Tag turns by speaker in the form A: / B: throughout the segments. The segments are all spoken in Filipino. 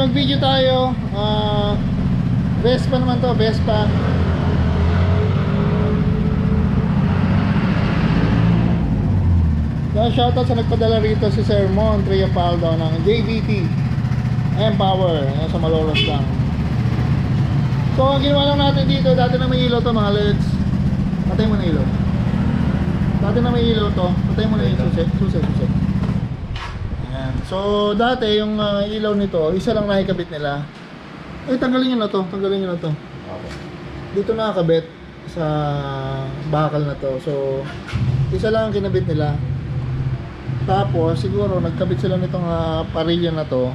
A: mag video tayo. Vespa naman to, Vespa. Shoutout sa nagpadala rito si Sir Mon Triapaldo ng JVT Empower sa Malolos lang. So ang ginawa lang natin dito, dati na may ilaw to mga leds. Patay mo na ilaw. Dati na may ilaw to, patay mo na yung susi. Ayan. So dati yung ilaw nito, isa lang nakikabit nila. Tanggalin nyo na to, Dito nakakabit sa bakal na to. So isa lang ang kinabit nila. Tapos siguro nagkabit sila nitong parilya na to.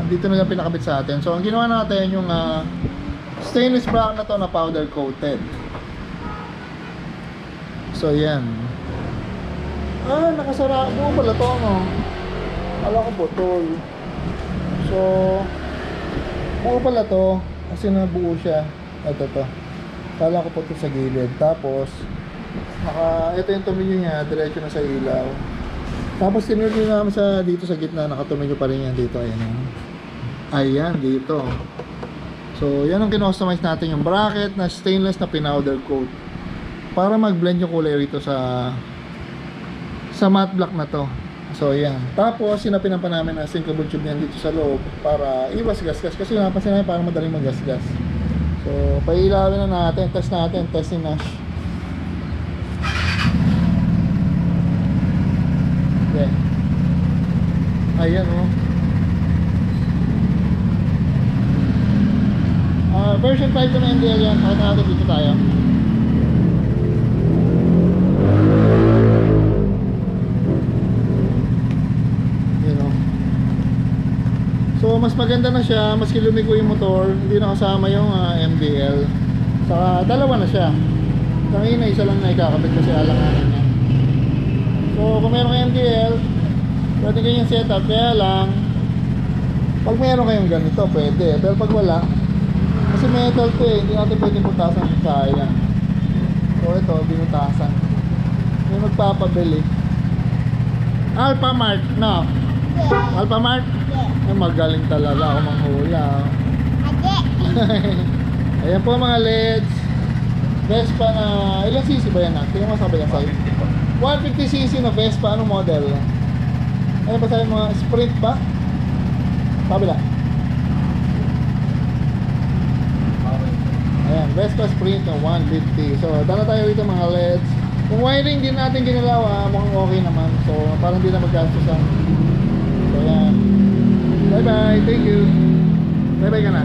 A: Dito na pinakabit sa atin. So ang ginawa natin yung stainless brown na to na powder coated. So yan. Nakasara. Buo pala to, no? Kala ko botol. So buo pala to kasi nabuo siya. Ito to. Kala ko po to sa gilid. Tapos ito yung tumilyo niya, diretso na sa ilaw. Tapos tinulyo namin dito sa gitna, nakatumilyo pa rin yan dito. Ayan dito. So yan ang kinostomize natin, yung bracket na stainless na pinowder coat para mag-blend yung kulay rito sa matte black na to. So yan. Tapos sinapin pa namin na sinkable tube yan dito sa loob para iwas gasgas, kasi napansin namin parang madaling magasgas. So pailawin na natin, testing na. Ayan, oh. Version 5 na NDL yan. Natin dito tayo. Ayan, oh. So mas maganda na siya, maski lumiko yung motor, hindi na kasama yung MDL. Saka dalawa na siya. Kanina isa lang na ikakabit kasi alanganan niya. So kung meron kang MDL, pwede kayong setup, kaya lang pag meron kayong ganito pwede, pero pag wala, kasi metal to hindi natin pwedeng butasan yung sayang. So ito, binutasan. May magpapabili. Alphamart, no? Alphamart? Ay, magaling talaga ako manghula. Ayan po mga leds. Vespa na, ilang cc ba yan? Tingnan mo sabi lang sa'yo 150cc na Vespa, anong model? Ano ba tayo, mga sprint ba? Kabila. Ayan, Vespa Sprint na 150. So, dala tayo dito mga leds. Kung wiring din natin ginalaw, mukhang okay naman. So, parang di na maggastos ang. So, ayan. Bye bye, thank you. Bye bye ka na.